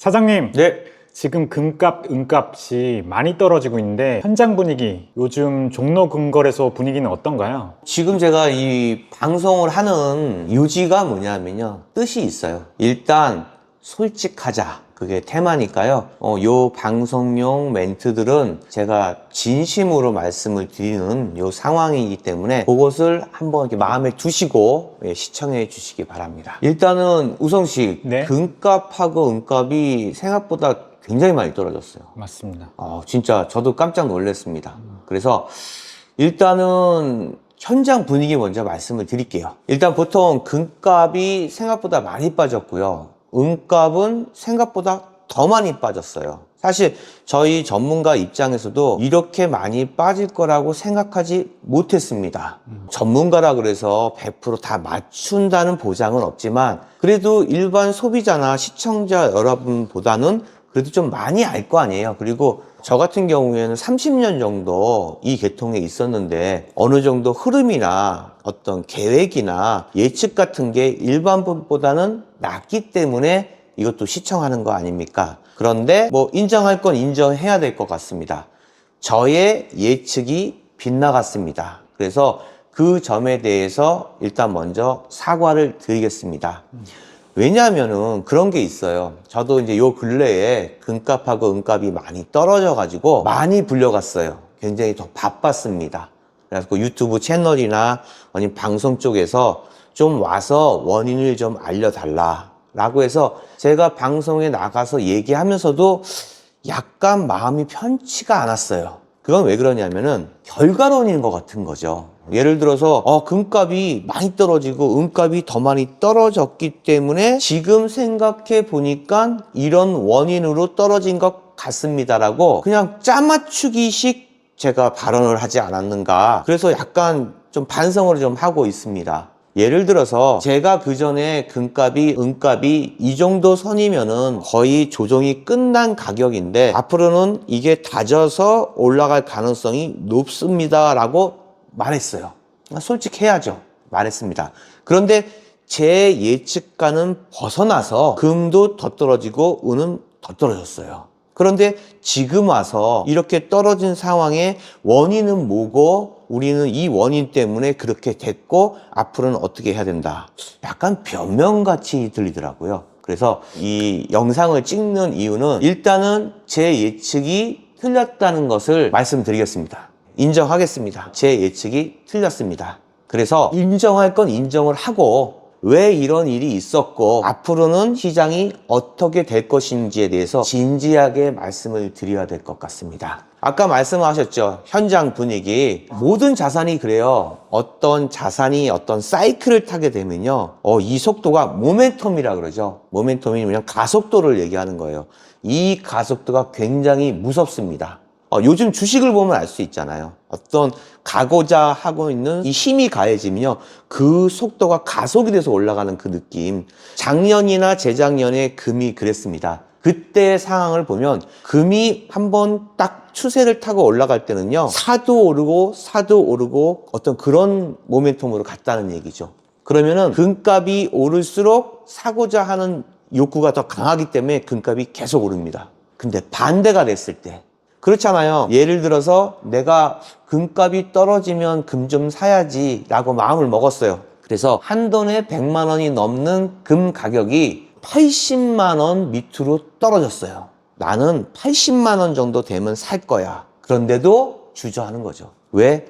사장님, 네. 지금 금값, 은값이 많이 떨어지고 있는데 현장 분위기, 요즘 종로 근거래소 분위기는 어떤가요? 지금 제가 이 방송을 하는 요지가 뭐냐면요. 뜻이 있어요. 일단 솔직하자. 그게 테마니까요. 요 방송용 멘트들은 제가 진심으로 말씀을 드리는 요 상황이기 때문에 그것을 한번 이렇게 마음에 두시고 시청해 주시기 바랍니다. 일단은 우성 씨, 네. 금값하고 은값이 생각보다 굉장히 많이 떨어졌어요. 맞습니다. 진짜 저도 깜짝 놀랐습니다. 그래서 일단은 현장 분위기 먼저 말씀을 드릴게요. 일단 보통 금값이 생각보다 많이 빠졌고요. 은값은 생각보다 더 많이 빠졌어요. 사실 저희 전문가 입장에서도 이렇게 많이 빠질 거라고 생각하지 못했습니다. 전문가라 그래서 100%다 맞춘다는 보장은 없지만 그래도 일반 소비자나 시청자 여러분보다는 그래도 좀 많이 알 거 아니에요. 그리고 저 같은 경우에는 30년 정도 이 계통에 있었는데 어느 정도 흐름이나 어떤 계획이나 예측 같은 게 일반 분보다는 낫기 때문에 이것도 시청하는 거 아닙니까? 그런데 뭐 인정할 건 인정해야 될 것 같습니다. 저의 예측이 빗나갔습니다. 그래서 그 점에 대해서 일단 먼저 사과를 드리겠습니다. 왜냐하면은 그런 게 있어요. 저도 이제 요 근래에 금값하고 은값이 많이 떨어져 가지고 많이 불려갔어요. 굉장히 더 바빴습니다. 그래서 유튜브 채널이나 아니면 방송 쪽에서 좀 와서 원인을 좀 알려달라 라고 해서 제가 방송에 나가서 얘기하면서도 약간 마음이 편치가 않았어요. 그건 왜 그러냐면은 결과론인 것 같은 거죠. 예를 들어서 금값이 많이 떨어지고 은값이 더 많이 떨어졌기 때문에 지금 생각해 보니까 이런 원인으로 떨어진 것 같습니다라고 그냥 짜맞추기식 제가 발언을 하지 않았는가. 그래서 약간 좀 반성을 좀 하고 있습니다. 예를 들어서 제가 그 전에 금값이 은값이 이 정도 선이면은 거의 조정이 끝난 가격인데 앞으로는 이게 다져서 올라갈 가능성이 높습니다 라고 말했어요. 솔직해야죠. 말했습니다. 그런데 제 예측과는 벗어나서 금도 더 떨어지고 은은 더 떨어졌어요. 그런데 지금 와서 이렇게 떨어진 상황에 원인은 뭐고 우리는 이 원인 때문에 그렇게 됐고 앞으로는 어떻게 해야 된다. 약간 변명같이 들리더라고요. 그래서 이 영상을 찍는 이유는 일단은 제 예측이 틀렸다는 것을 말씀드리겠습니다. 인정하겠습니다. 제 예측이 틀렸습니다. 그래서 인정할 건 인정을 하고 왜 이런 일이 있었고 앞으로는 시장이 어떻게 될 것인지에 대해서 진지하게 말씀을 드려야 될 것 같습니다. 아까 말씀하셨죠. 현장 분위기. 모든 자산이 그래요. 어떤 자산이 어떤 사이클을 타게 되면요. 이 속도가 모멘텀이라 그러죠. 모멘텀이 그냥 가속도를 얘기하는 거예요. 이 가속도가 굉장히 무섭습니다. 요즘 주식을 보면 알 수 있잖아요. 어떤 가고자 하고 있는 이 힘이 가해지면요. 그 속도가 가속이 돼서 올라가는 그 느낌. 작년이나 재작년에 금이 그랬습니다. 그때의 상황을 보면 금이 한번 딱 추세를 타고 올라갈 때는요. 사도 오르고 어떤 그런 모멘텀으로 갔다는 얘기죠. 그러면은 금값이 오를수록 사고자 하는 욕구가 더 강하기 때문에 금값이 계속 오릅니다. 근데 반대가 됐을 때 그렇잖아요. 예를 들어서 내가 금값이 떨어지면 금 좀 사야지 라고 마음을 먹었어요. 그래서 한돈에 100만 원이 넘는 금 가격이 80만 원 밑으로 떨어졌어요. 나는 80만 원 정도 되면 살 거야. 그런데도 주저하는 거죠. 왜?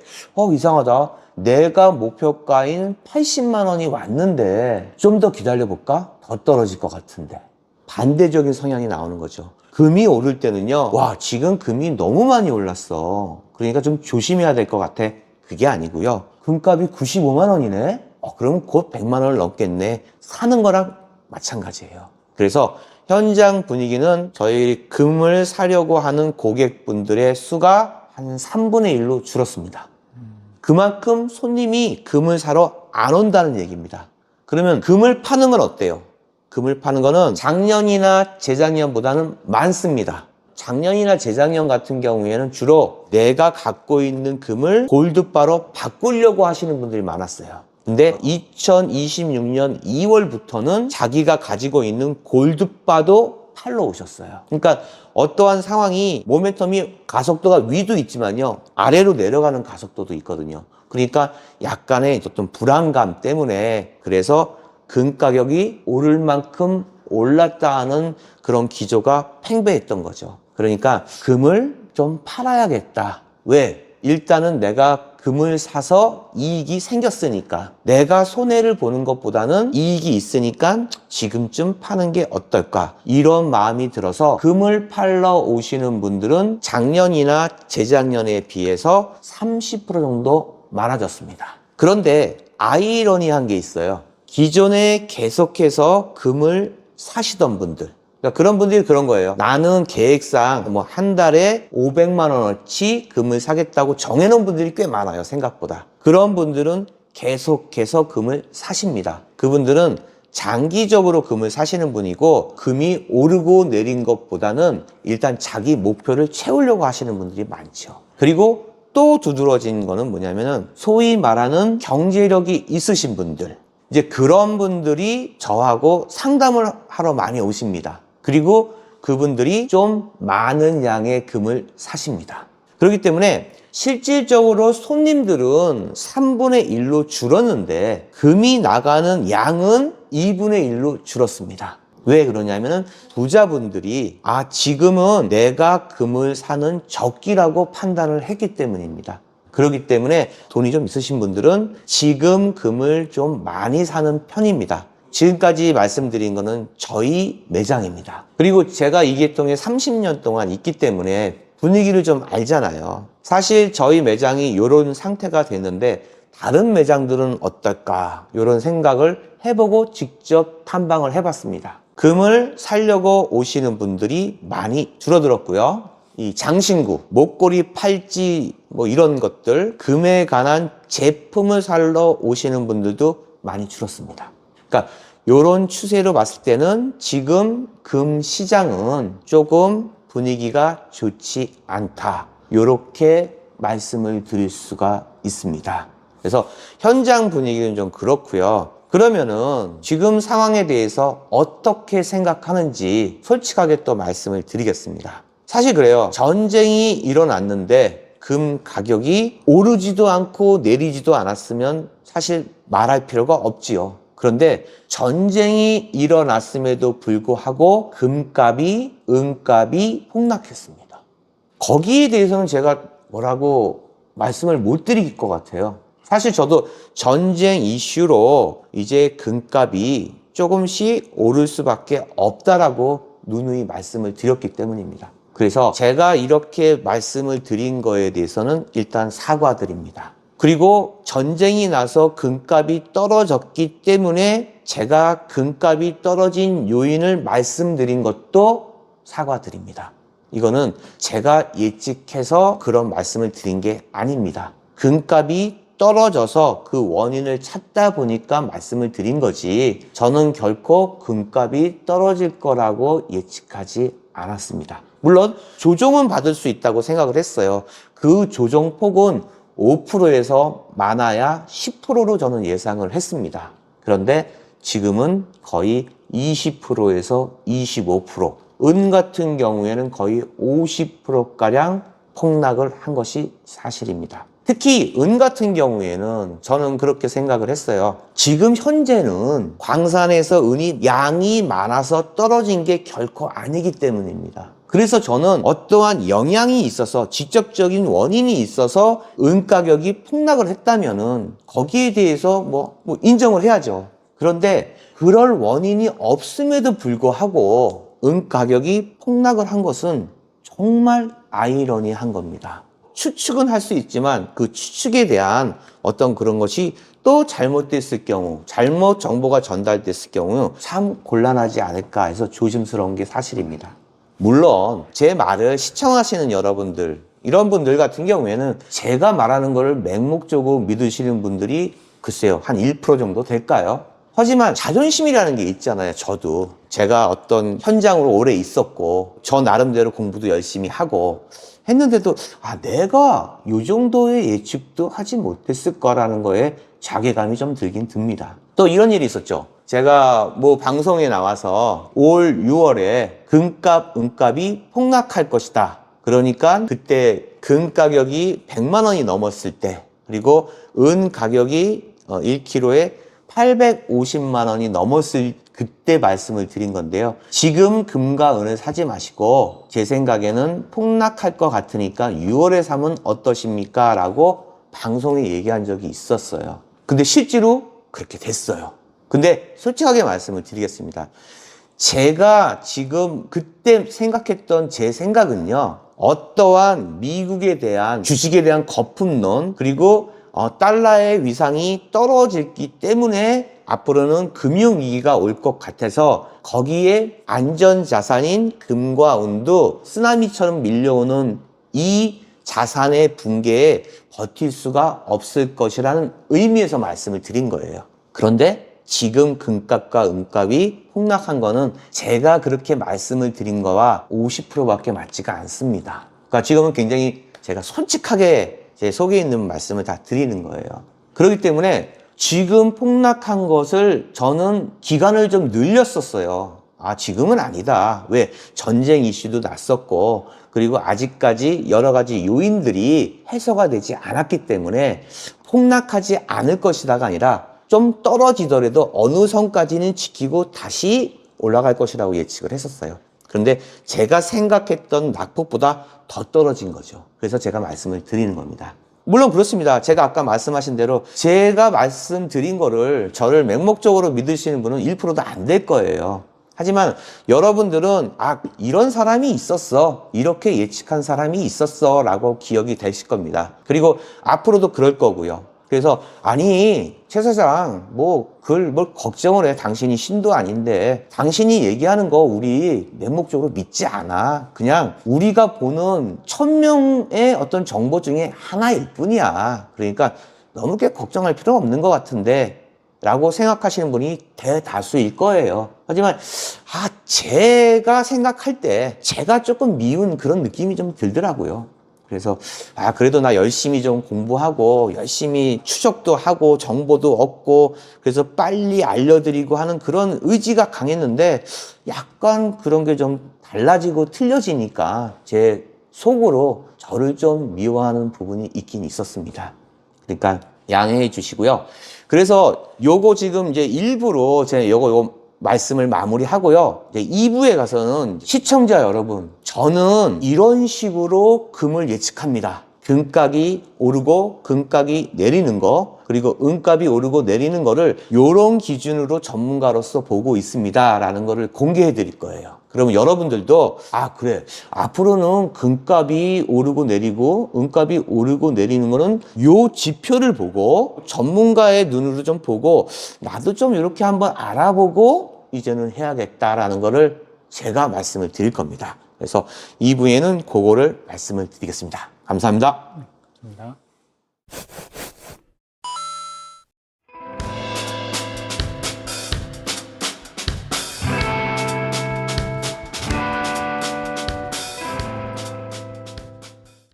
이상하다. 내가 목표가인 80만 원이 왔는데 좀 더 기다려볼까? 더 떨어질 것 같은데. 반대적인 성향이 나오는 거죠. 금이 오를 때는요. 와, 지금 금이 너무 많이 올랐어. 그러니까 좀 조심해야 될 것 같아. 그게 아니고요. 금값이 95만 원이네? 그럼 곧 100만 원을 넘겠네. 사는 거랑 마찬가지예요. 그래서 현장 분위기는 저희 금을 사려고 하는 고객분들의 수가 한 3분의 1로 줄었습니다. 그만큼 손님이 금을 사러 안 온다는 얘기입니다. 그러면 금을 파는 건 어때요? 금을 파는 거는 작년이나 재작년보다는 많습니다. 작년이나 재작년 같은 경우에는 주로 내가 갖고 있는 금을 골드바로 바꾸려고 하시는 분들이 많았어요. 근데 2026년 2월부터는 자기가 가지고 있는 골드바도 팔러 오셨어요. 그러니까 어떠한 상황이 모멘텀이 가속도가 위도 있지만요, 아래로 내려가는 가속도도 있거든요. 그러니까 약간의 어떤 불안감 때문에 그래서 금 가격이 오를 만큼 올랐다 하는 그런 기조가 팽배했던 거죠. 그러니까 금을 좀 팔아야겠다. 왜? 일단은 내가 금을 사서 이익이 생겼으니까, 내가 손해를 보는 것보다는 이익이 있으니까 지금쯤 파는 게 어떨까, 이런 마음이 들어서 금을 팔러 오시는 분들은 작년이나 재작년에 비해서 30% 정도 많아졌습니다. 그런데 아이러니한 게 있어요. 기존에 계속해서 금을 사시던 분들, 그러니까 그런 분들이 그런 거예요. 나는 계획상 뭐 한 달에 500만 원어치 금을 사겠다고 정해놓은 분들이 꽤 많아요, 생각보다. 그런 분들은 계속해서 금을 사십니다. 그분들은 장기적으로 금을 사시는 분이고, 금이 오르고 내린 것보다는 일단 자기 목표를 채우려고 하시는 분들이 많죠. 그리고 또 두드러진 거는 뭐냐면은 소위 말하는 경제력이 있으신 분들, 이제 그런 분들이 저하고 상담을 하러 많이 오십니다. 그리고 그분들이 좀 많은 양의 금을 사십니다. 그렇기 때문에 실질적으로 손님들은 3분의 1로 줄었는데 금이 나가는 양은 2분의 1로 줄었습니다. 왜 그러냐면은 부자분들이 지금은 내가 금을 사는 적기라고 판단을 했기 때문입니다. 그렇기 때문에 돈이 좀 있으신 분들은 지금 금을 좀 많이 사는 편입니다. 지금까지 말씀드린 거는 저희 매장입니다. 그리고 제가 이 계통에 30년 동안 있기 때문에 분위기를 좀 알잖아요. 사실 저희 매장이 이런 상태가 됐는데 다른 매장들은 어떨까, 이런 생각을 해보고 직접 탐방을 해봤습니다. 금을 사려고 오시는 분들이 많이 줄어들었고요. 이 장신구, 목걸이, 팔찌 뭐 이런 것들, 금에 관한 제품을 사러 오시는 분들도 많이 줄었습니다. 그러니까 이런 추세로 봤을 때는 지금 금 시장은 조금 분위기가 좋지 않다, 이렇게 말씀을 드릴 수가 있습니다. 그래서 현장 분위기는 좀 그렇고요. 그러면은 지금 상황에 대해서 어떻게 생각하는지 솔직하게 또 말씀을 드리겠습니다. 사실 그래요. 전쟁이 일어났는데 금 가격이 오르지도 않고 내리지도 않았으면 사실 말할 필요가 없지요. 그런데 전쟁이 일어났음에도 불구하고 금값이, 은값이 폭락했습니다. 거기에 대해서는 제가 뭐라고 말씀을 못 드릴 것 같아요. 사실 저도 전쟁 이슈로 이제 금값이 조금씩 오를 수밖에 없다라고 누누이 말씀을 드렸기 때문입니다. 그래서 제가 이렇게 말씀을 드린 거에 대해서는 일단 사과드립니다. 그리고 전쟁이 나서 금값이 떨어졌기 때문에 제가 금값이 떨어진 요인을 말씀드린 것도 사과드립니다. 이거는 제가 예측해서 그런 말씀을 드린 게 아닙니다. 금값이 떨어져서 그 원인을 찾다 보니까 말씀을 드린 거지, 저는 결코 금값이 떨어질 거라고 예측하지 않았습니다. 물론 조정은 받을 수 있다고 생각을 했어요. 그 조정폭은 5%에서 많아야 10%로 저는 예상을 했습니다. 그런데 지금은 거의 20%에서 25%, 은 같은 경우에는 거의 50%가량 폭락을 한 것이 사실입니다. 특히 은 같은 경우에는 저는 그렇게 생각을 했어요. 지금 현재는 광산에서 은이 양이 많아서 떨어진 게 결코 아니기 때문입니다. 그래서 저는 어떠한 영향이 있어서, 직접적인 원인이 있어서 은 가격이 폭락을 했다면은 거기에 대해서 뭐 인정을 해야죠. 그런데 그럴 원인이 없음에도 불구하고 은 가격이 폭락을 한 것은 정말 아이러니한 겁니다. 추측은 할 수 있지만 그 추측에 대한 어떤 그런 것이 또 잘못됐을 경우, 잘못 정보가 전달됐을 경우 참 곤란하지 않을까 해서 조심스러운 게 사실입니다. 물론 제 말을 시청하시는 여러분들, 이런 분들 같은 경우에는 제가 말하는 거를 맹목적으로 믿으시는 분들이 글쎄요, 한 1% 정도 될까요? 하지만 자존심이라는 게 있잖아요. 저도 제가 어떤 현장으로 오래 있었고 저 나름대로 공부도 열심히 하고 했는데도 내가 이 정도의 예측도 하지 못했을 거라는 거에 자괴감이 좀 들긴 듭니다. 또 이런 일이 있었죠. 제가 뭐 방송에 나와서 올 6월에 금값, 은값이 폭락할 것이다. 그러니까 그때 금 가격이 100만 원이 넘었을 때, 그리고 은 가격이 1kg에 850만 원이 넘었을 그때 말씀을 드린 건데요. 지금 금과 은을 사지 마시고 제 생각에는 폭락할 것 같으니까 6월에 사면 어떠십니까? 라고 방송에 얘기한 적이 있었어요. 근데 실제로 그렇게 됐어요. 근데 솔직하게 말씀을 드리겠습니다. 제가 지금 그때 생각했던 제 생각은요, 어떠한 미국에 대한 주식에 대한 거품론, 그리고 달러의 위상이 떨어지기 때문에 앞으로는 금융위기가 올 것 같아서 거기에 안전자산인 금과 은도 쓰나미처럼 밀려오는 이 자산의 붕괴에 버틸 수가 없을 것이라는 의미에서 말씀을 드린 거예요. 그런데 지금 금값과 은값이 폭락한 거는 제가 그렇게 말씀을 드린 거와 50%밖에 맞지가 않습니다. 그러니까 지금은 굉장히 제가 솔직하게 제 속에 있는 말씀을 다 드리는 거예요. 그렇기 때문에 지금 폭락한 것을 저는 기간을 좀 늘렸었어요. 아, 지금은 아니다. 왜? 전쟁 이슈도 났었고, 그리고 아직까지 여러 가지 요인들이 해소가 되지 않았기 때문에 폭락하지 않을 것이다가 아니라 좀 떨어지더라도 어느 선까지는 지키고 다시 올라갈 것이라고 예측을 했었어요. 그런데 제가 생각했던 낙폭보다 더 떨어진 거죠. 그래서 제가 말씀을 드리는 겁니다. 물론 그렇습니다. 제가 아까 말씀하신 대로 제가 말씀드린 거를 저를 맹목적으로 믿으시는 분은 1%도 안 될 거예요. 하지만 여러분들은 아, 이런 사람이 있었어, 이렇게 예측한 사람이 있었어 라고 기억이 되실 겁니다. 그리고 앞으로도 그럴 거고요. 그래서 아니 최 사장 뭘 걱정을 해. 당신이 신도 아닌데 당신이 얘기하는 거 우리 맹목적으로 믿지 않아. 그냥 우리가 보는 1000명의 어떤 정보 중에 하나일 뿐이야. 그러니까 너무 그렇게 걱정할 필요가 없는 것 같은데 라고 생각하시는 분이 대다수일 거예요. 하지만 제가 생각할 때 제가 조금 미운 그런 느낌이 좀 들더라고요. 그래서 그래도 나 열심히 좀 공부하고 열심히 추적도 하고 정보도 얻고 그래서 빨리 알려드리고 하는 그런 의지가 강했는데 약간 그런 게 좀 달라지고 틀려지니까 제 속으로 저를 좀 미워하는 부분이 있긴 있었습니다. 그러니까 양해해 주시고요. 그래서 요거 지금 이제 일부로 제가 요거 말씀을 마무리하고요. 이제 2부에 가서는 시청자 여러분, 저는 이런 식으로 금을 예측합니다. 금값이 오르고 금값이 내리는 거, 그리고 은값이 오르고 내리는 거를 요런 기준으로 전문가로서 보고 있습니다 라는 거를 공개해 드릴 거예요. 그러면 여러분들도 그래, 앞으로는 금값이 오르고 내리고 은값이 오르고 내리는 거는 요 지표를 보고 전문가의 눈으로 좀 보고 나도 좀 이렇게 한번 알아보고 이제는 해야겠다라는 거를 제가 말씀을 드릴 겁니다. 그래서 2부에는 그거를 말씀을 드리겠습니다. 감사합니다. 감사합니다.